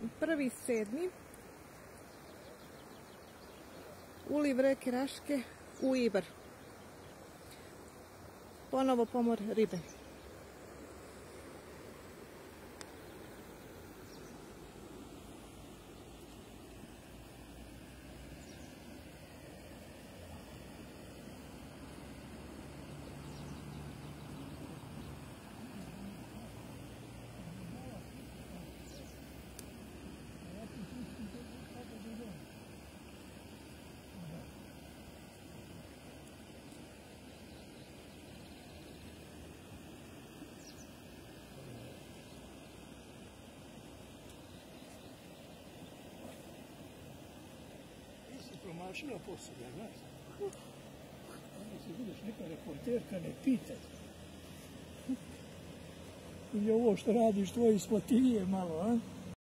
1.7. uliv reke Raške u Ibar. Ponovo pomor ribe. Promašila posljednja, znaš? Onda se vidiš, neka reporterka ne pita. I ovo što radiš tvoje isplativije malo, a?